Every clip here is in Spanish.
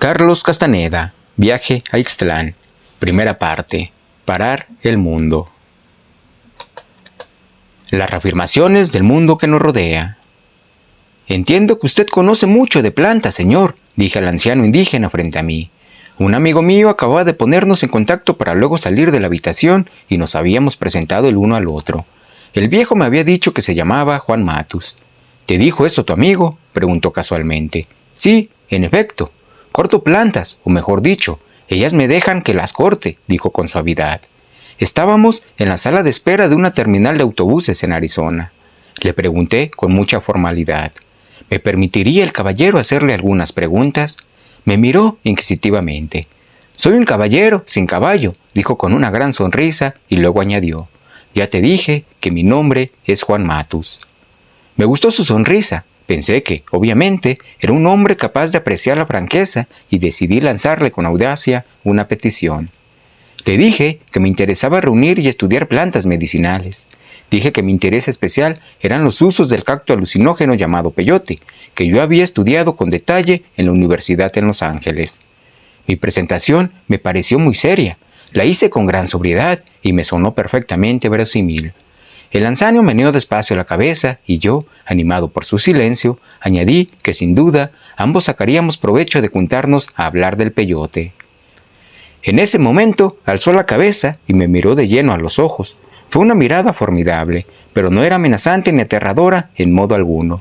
Carlos Castaneda, Viaje a Ixtlán. Primera parte. Parar el mundo. Las reafirmaciones del mundo que nos rodea. Entiendo que usted conoce mucho de plantas, señor, dije al anciano indígena frente a mí. Un amigo mío acababa de ponernos en contacto para luego salir de la habitación y nos habíamos presentado el uno al otro. El viejo me había dicho que se llamaba Juan Matus. ¿Te dijo eso tu amigo?, preguntó casualmente. Sí, en efecto. Corto plantas, o mejor dicho, ellas me dejan que las corte, dijo con suavidad. Estábamos en la sala de espera de una terminal de autobuses en Arizona. Le pregunté con mucha formalidad. ¿Me permitiría el caballero hacerle algunas preguntas? Me miró inquisitivamente. Soy un caballero sin caballo, dijo con una gran sonrisa y luego añadió. Ya te dije que mi nombre es Juan Matus. Me gustó su sonrisa. Pensé que, obviamente, era un hombre capaz de apreciar la franqueza y decidí lanzarle con audacia una petición. Le dije que me interesaba reunir y estudiar plantas medicinales. Dije que mi interés especial eran los usos del cacto alucinógeno llamado peyote, que yo había estudiado con detalle en la Universidad en Los Ángeles. Mi presentación me pareció muy seria. La hice con gran sobriedad y me sonó perfectamente verosímil. El anciano meneó despacio la cabeza y yo, animado por su silencio, añadí que sin duda ambos sacaríamos provecho de juntarnos a hablar del peyote. En ese momento alzó la cabeza y me miró de lleno a los ojos. Fue una mirada formidable, pero no era amenazante ni aterradora en modo alguno.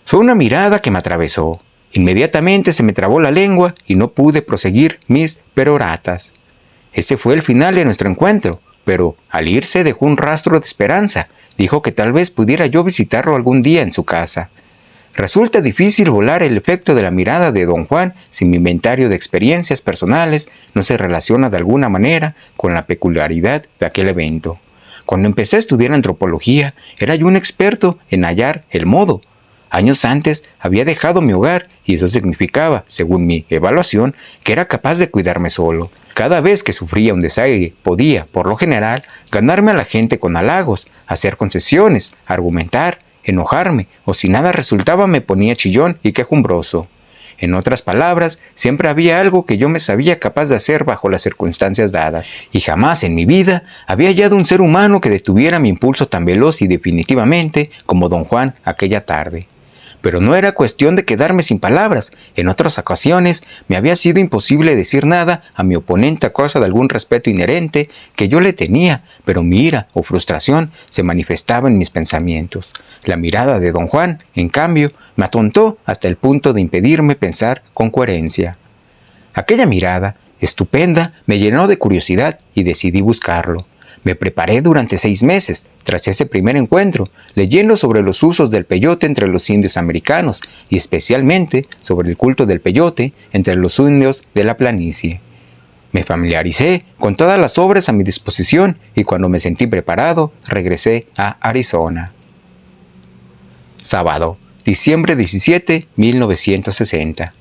Fue una mirada que me atravesó. Inmediatamente se me trabó la lengua y no pude proseguir mis peroratas. Ese fue el final de nuestro encuentro. Pero al irse dejó un rastro de esperanza. Dijo que tal vez pudiera yo visitarlo algún día en su casa. Resulta difícil volar el efecto de la mirada de don Juan si mi inventario de experiencias personales no se relaciona de alguna manera con la peculiaridad de aquel evento. Cuando empecé a estudiar antropología, era yo un experto en hallar el modo. Años antes había dejado mi hogar y eso significaba, según mi evaluación, que era capaz de cuidarme solo. Cada vez que sufría un desaire, podía, por lo general, ganarme a la gente con halagos, hacer concesiones, argumentar, enojarme, o si nada resultaba me ponía chillón y quejumbroso. En otras palabras, siempre había algo que yo me sabía capaz de hacer bajo las circunstancias dadas, y jamás en mi vida había hallado un ser humano que detuviera mi impulso tan veloz y definitivamente como don Juan aquella tarde. Pero no era cuestión de quedarme sin palabras. En otras ocasiones me había sido imposible decir nada a mi oponente a causa de algún respeto inherente que yo le tenía, pero mi ira o frustración se manifestaba en mis pensamientos. La mirada de don Juan, en cambio, me atontó hasta el punto de impedirme pensar con coherencia. Aquella mirada, estupenda, me llenó de curiosidad y decidí buscarlo. Me preparé durante 6 meses, tras ese primer encuentro, leyendo sobre los usos del peyote entre los indios americanos y especialmente sobre el culto del peyote entre los indios de la planicie. Me familiaricé con todas las obras a mi disposición y cuando me sentí preparado, regresé a Arizona. Sábado, diciembre 17, 1960.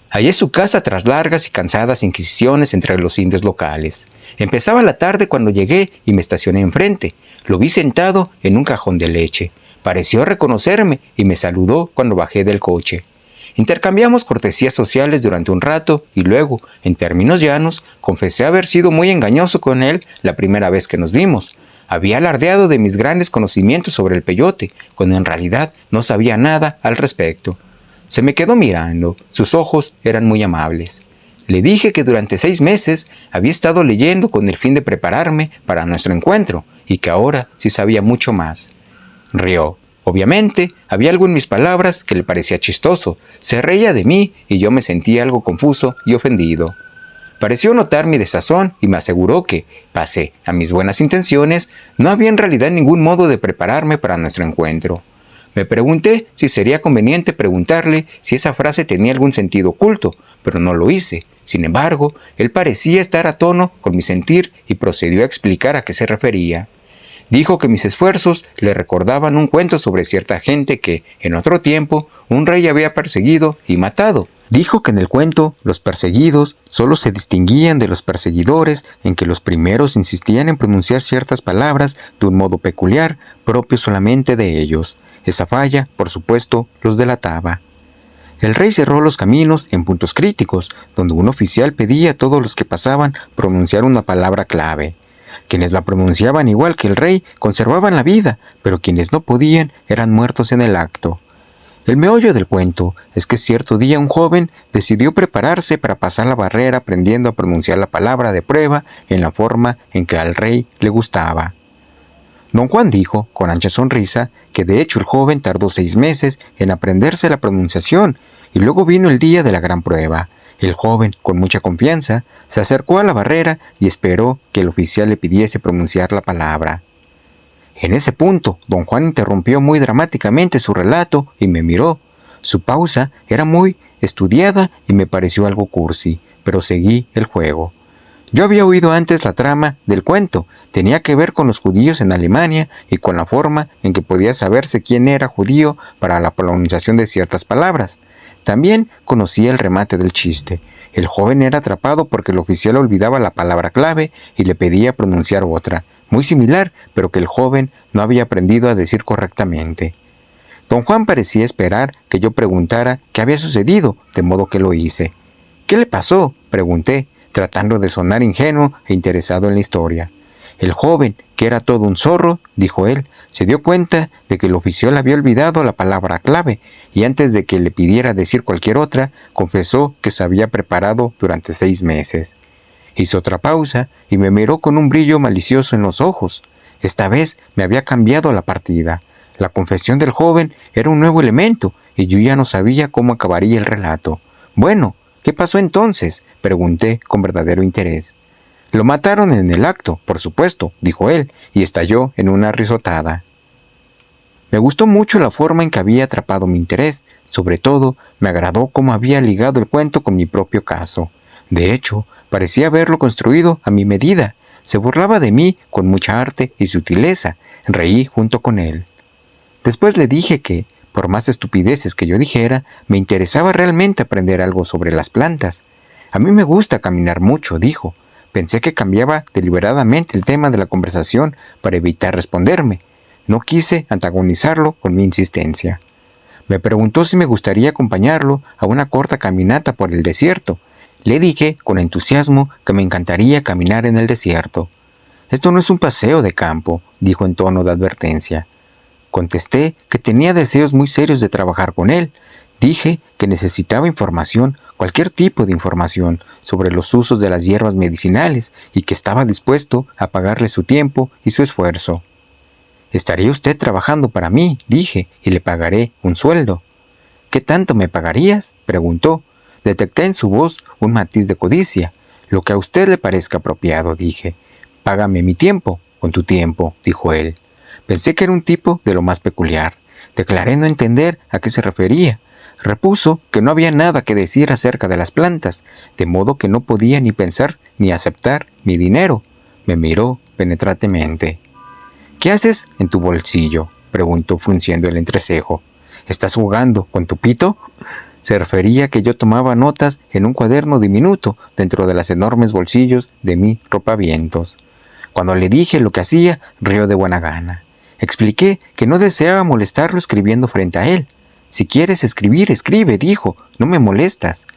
Hallé su casa tras largas y cansadas inquisiciones entre los indios locales. Empezaba la tarde cuando llegué y me estacioné enfrente. Lo vi sentado en un cajón de leche. Pareció reconocerme y me saludó cuando bajé del coche. Intercambiamos cortesías sociales durante un rato y luego, en términos llanos, confesé haber sido muy engañoso con él la primera vez que nos vimos. Había alardeado de mis grandes conocimientos sobre el peyote, cuando en realidad no sabía nada al respecto. Se me quedó mirando, sus ojos eran muy amables. Le dije que durante 6 meses había estado leyendo con el fin de prepararme para nuestro encuentro y que ahora sí sabía mucho más. Rió. Obviamente, había algo en mis palabras que le parecía chistoso. Se reía de mí y yo me sentía algo confuso y ofendido. Pareció notar mi desazón y me aseguró que, pese a mis buenas intenciones, no había en realidad ningún modo de prepararme para nuestro encuentro. Me pregunté si sería conveniente preguntarle si esa frase tenía algún sentido oculto, pero no lo hice. Sin embargo, él parecía estar a tono con mi sentir y procedió a explicar a qué se refería. Dijo que mis esfuerzos le recordaban un cuento sobre cierta gente que, en otro tiempo, un rey había perseguido y matado. Dijo que en el cuento los perseguidos solo se distinguían de los perseguidores en que los primeros insistían en pronunciar ciertas palabras de un modo peculiar, propio solamente de ellos. Esa falla, por supuesto, los delataba. El rey cerró los caminos en puntos críticos, donde un oficial pedía a todos los que pasaban pronunciar una palabra clave. Quienes la pronunciaban igual que el rey conservaban la vida, pero quienes no podían eran muertos en el acto. El meollo del cuento es que cierto día un joven decidió prepararse para pasar la barrera aprendiendo a pronunciar la palabra de prueba en la forma en que al rey le gustaba. Don Juan dijo, con ancha sonrisa, que de hecho el joven tardó 6 meses en aprenderse la pronunciación, y luego vino el día de la gran prueba. El joven, con mucha confianza, se acercó a la barrera y esperó que el oficial le pidiese pronunciar la palabra. En ese punto, don Juan interrumpió muy dramáticamente su relato y me miró. Su pausa era muy estudiada y me pareció algo cursi, pero seguí el juego. Yo había oído antes la trama del cuento. Tenía que ver con los judíos en Alemania y con la forma en que podía saberse quién era judío para la pronunciación de ciertas palabras. También conocía el remate del chiste. El joven era atrapado porque el oficial olvidaba la palabra clave y le pedía pronunciar otra, muy similar, pero que el joven no había aprendido a decir correctamente. Don Juan parecía esperar que yo preguntara qué había sucedido, de modo que lo hice. «¿Qué le pasó?», pregunté, tratando de sonar ingenuo e interesado en la historia. El joven, que era todo un zorro, dijo él, se dio cuenta de que el oficial había olvidado la palabra clave y antes de que le pidiera decir cualquier otra, confesó que se había preparado durante 6 meses. Hizo otra pausa y me miró con un brillo malicioso en los ojos. Esta vez me había cambiado la partida. La confesión del joven era un nuevo elemento y yo ya no sabía cómo acabaría el relato. «Bueno, ¿qué pasó entonces?», pregunté con verdadero interés. «Lo mataron en el acto, por supuesto», dijo él, y estalló en una risotada. Me gustó mucho la forma en que había atrapado mi interés. Sobre todo, me agradó cómo había ligado el cuento con mi propio caso. De hecho, parecía haberlo construido a mi medida. Se burlaba de mí con mucha arte y sutileza. Reí junto con él. Después le dije que, por más estupideces que yo dijera, me interesaba realmente aprender algo sobre las plantas. «A mí me gusta caminar mucho», dijo. Pensé que cambiaba deliberadamente el tema de la conversación para evitar responderme. No quise antagonizarlo con mi insistencia. Me preguntó si me gustaría acompañarlo a una corta caminata por el desierto. Le dije con entusiasmo que me encantaría caminar en el desierto. «Esto no es un paseo de campo», dijo en tono de advertencia. Contesté que tenía deseos muy serios de trabajar con él. Dije que necesitaba información, cualquier tipo de información, sobre los usos de las hierbas medicinales y que estaba dispuesto a pagarle su tiempo y su esfuerzo. «¿Estaría usted trabajando para mí?», dije, «y le pagaré un sueldo». «¿Qué tanto me pagarías?», preguntó. Detecté en su voz un matiz de codicia. «Lo que a usted le parezca apropiado», dije. «Págame mi tiempo con tu tiempo», dijo él. Pensé que era un tipo de lo más peculiar. Declaré no entender a qué se refería. Repuso que no había nada que decir acerca de las plantas, de modo que no podía ni pensar ni aceptar mi dinero. Me miró penetrantemente. «¿Qué haces en tu bolsillo?», preguntó frunciendo el entrecejo. «¿Estás jugando con tu pito?». Se refería a que yo tomaba notas en un cuaderno diminuto dentro de los enormes bolsillos de mi ropavientos. Cuando le dije lo que hacía, rió de buena gana. Expliqué que no deseaba molestarlo escribiendo frente a él. «Si quieres escribir, escribe», dijo, «no me molestas».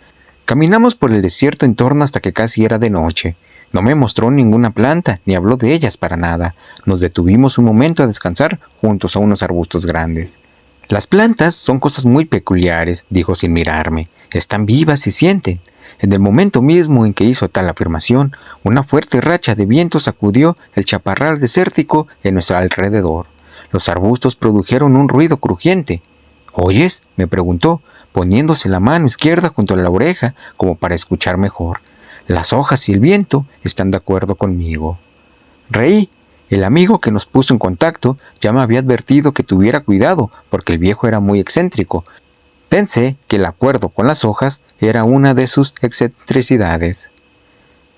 Caminamos por el desierto en torno hasta que casi era de noche. No me mostró ninguna planta, ni habló de ellas para nada. Nos detuvimos un momento a descansar juntos a unos arbustos grandes. «Las plantas son cosas muy peculiares», dijo sin mirarme. «Están vivas y sienten». En el momento mismo en que hizo tal afirmación, una fuerte racha de viento sacudió el chaparral desértico en nuestro alrededor. Los arbustos produjeron un ruido crujiente. «¿Oyes?», me preguntó, poniéndose la mano izquierda junto a la oreja como para escuchar mejor. «Las hojas y el viento están de acuerdo conmigo». Reí. El amigo que nos puso en contacto ya me había advertido que tuviera cuidado porque el viejo era muy excéntrico. Pensé que el acuerdo con las hojas era una de sus excentricidades.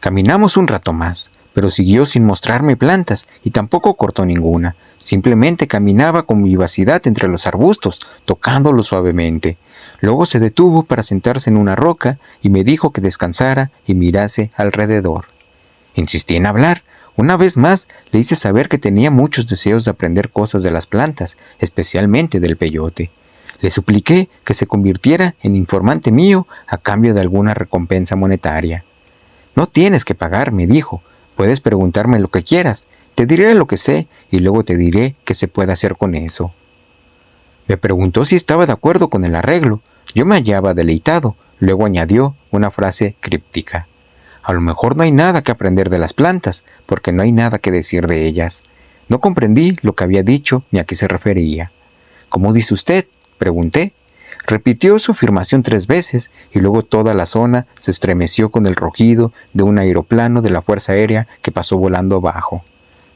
Caminamos un rato más, pero siguió sin mostrarme plantas y tampoco cortó ninguna. Simplemente caminaba con vivacidad entre los arbustos, tocándolos suavemente. Luego se detuvo para sentarse en una roca y me dijo que descansara y mirase alrededor. Insistí en hablar. Una vez más le hice saber que tenía muchos deseos de aprender cosas de las plantas, especialmente del peyote. Le supliqué que se convirtiera en informante mío a cambio de alguna recompensa monetaria. «No tienes que pagar», me dijo. «Puedes preguntarme lo que quieras. Te diré lo que sé y luego te diré qué se puede hacer con eso». Me preguntó si estaba de acuerdo con el arreglo. Yo me hallaba deleitado. Luego añadió una frase críptica. «A lo mejor no hay nada que aprender de las plantas, porque no hay nada que decir de ellas». No comprendí lo que había dicho ni a qué se refería. «¿Cómo dice usted?», pregunté. Repitió su afirmación 3 veces y luego toda la zona se estremeció con el rugido de un aeroplano de la Fuerza Aérea que pasó volando abajo.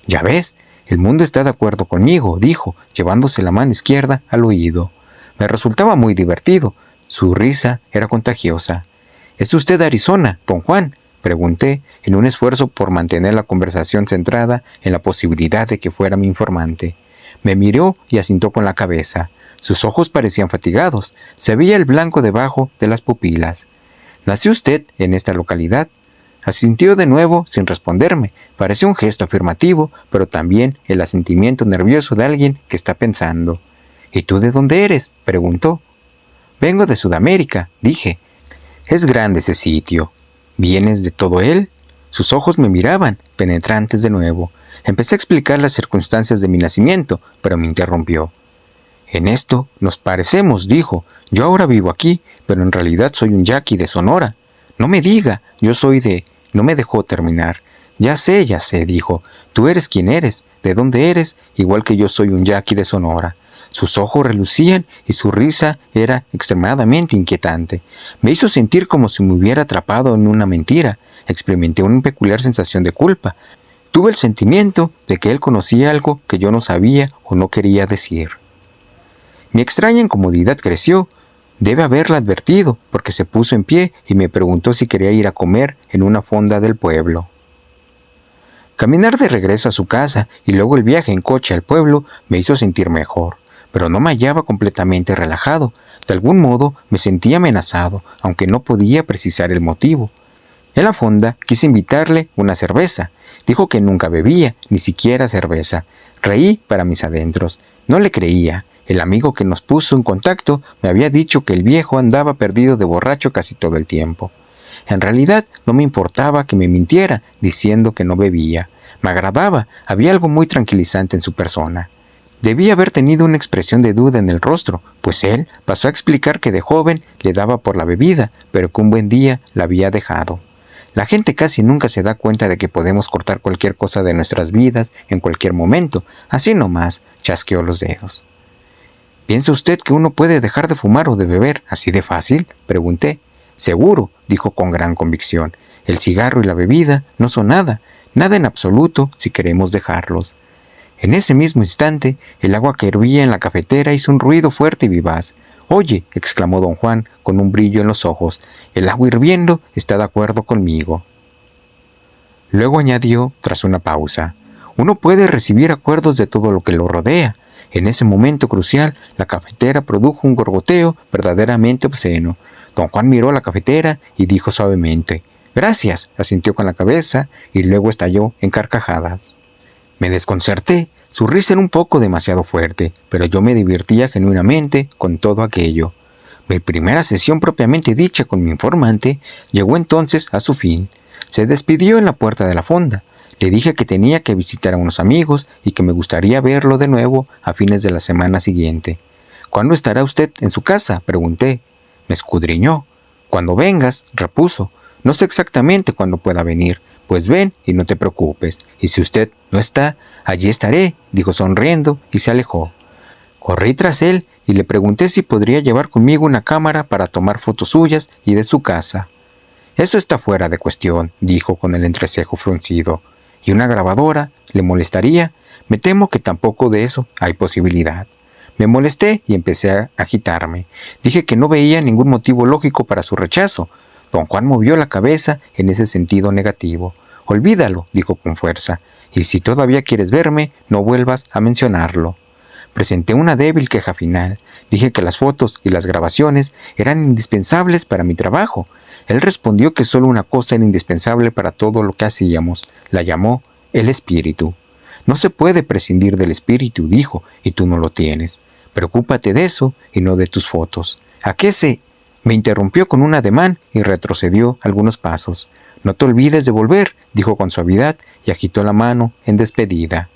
«Ya ves, el mundo está de acuerdo conmigo», dijo, llevándose la mano izquierda al oído. Me resultaba muy divertido. Su risa era contagiosa. «¿Es usted de Arizona, don Juan?», pregunté, en un esfuerzo por mantener la conversación centrada en la posibilidad de que fuera mi informante. Me miró y asintió con la cabeza. Sus ojos parecían fatigados. Se veía el blanco debajo de las pupilas. «¿Nació usted en esta localidad?». Asintió de nuevo sin responderme. Pareció un gesto afirmativo, pero también el asentimiento nervioso de alguien que está pensando. «¿Y tú de dónde eres?», preguntó. «Vengo de Sudamérica», dije. «Es grande ese sitio». «¿Vienes de todo él?». Sus ojos me miraban, penetrantes de nuevo. Empecé a explicar las circunstancias de mi nacimiento, pero me interrumpió. «En esto nos parecemos», dijo. «Yo ahora vivo aquí, pero en realidad soy un yaqui de Sonora». «No me diga, yo soy de...». No me dejó terminar. Ya sé», dijo. «Tú eres quien eres, de dónde eres, igual que yo soy un yaqui de Sonora». Sus ojos relucían y su risa era extremadamente inquietante. Me hizo sentir como si me hubiera atrapado en una mentira. Experimenté una peculiar sensación de culpa. Tuve el sentimiento de que él conocía algo que yo no sabía o no quería decir. Mi extraña incomodidad creció. Debe haberla advertido, porque se puso en pie y me preguntó si quería ir a comer en una fonda del pueblo. Caminar de regreso a su casa y luego el viaje en coche al pueblo me hizo sentir mejor, pero no me hallaba completamente relajado. De algún modo me sentía amenazado, aunque no podía precisar el motivo. En la fonda quise invitarle una cerveza. Dijo que nunca bebía, ni siquiera cerveza. Reí para mis adentros. No le creía. El amigo que nos puso en contacto me había dicho que el viejo andaba perdido de borracho casi todo el tiempo. En realidad no me importaba que me mintiera diciendo que no bebía. Me agradaba, había algo muy tranquilizante en su persona. Debía haber tenido una expresión de duda en el rostro, pues él pasó a explicar que de joven le daba por la bebida, pero que un buen día la había dejado. La gente casi nunca se da cuenta de que podemos cortar cualquier cosa de nuestras vidas en cualquier momento. Así nomás chasqueó los dedos. «¿Piensa usted que uno puede dejar de fumar o de beber así de fácil?», pregunté. «Seguro», dijo con gran convicción. «El cigarro y la bebida no son nada, nada en absoluto si queremos dejarlos». En ese mismo instante, el agua que hervía en la cafetera hizo un ruido fuerte y vivaz. «Oye», exclamó don Juan con un brillo en los ojos, «el agua hirviendo está de acuerdo conmigo». Luego añadió, tras una pausa, «Uno puede recibir acuerdos de todo lo que lo rodea». En ese momento crucial, la cafetera produjo un gorgoteo verdaderamente obsceno. Don Juan miró la cafetera y dijo suavemente, «Gracias», asintió con la cabeza y luego estalló en carcajadas. Me desconcerté. Su risa era un poco demasiado fuerte, pero yo me divertía genuinamente con todo aquello. Mi primera sesión propiamente dicha con mi informante llegó entonces a su fin. Se despidió en la puerta de la fonda. Le dije que tenía que visitar a unos amigos y que me gustaría verlo de nuevo a fines de la semana siguiente. «¿Cuándo estará usted en su casa?», pregunté. Me escudriñó. «Cuando vengas», repuso. «No sé exactamente cuándo pueda venir. Pues ven y no te preocupes. Y si usted no está, allí estaré», dijo sonriendo y se alejó. Corrí tras él y le pregunté si podría llevar conmigo una cámara para tomar fotos suyas y de su casa. «Eso está fuera de cuestión», dijo con el entrecejo fruncido. «¿Y una grabadora? ¿Le molestaría? Me temo que tampoco de eso hay posibilidad». Me molesté y empecé a agitarme. Dije que no veía ningún motivo lógico para su rechazo. Don Juan movió la cabeza en ese sentido negativo. «Olvídalo», dijo con fuerza, «y si todavía quieres verme, no vuelvas a mencionarlo». Presenté una débil queja final. Dije que las fotos y las grabaciones eran indispensables para mi trabajo. Él respondió que solo una cosa era indispensable para todo lo que hacíamos. La llamó el espíritu. «No se puede prescindir del espíritu», dijo, «y tú no lo tienes». Preocúpate de eso y no de tus fotos. ¿A qué se...? Me interrumpió con un ademán y retrocedió algunos pasos. No te olvides de volver, dijo con suavidad y agitó la mano en despedida.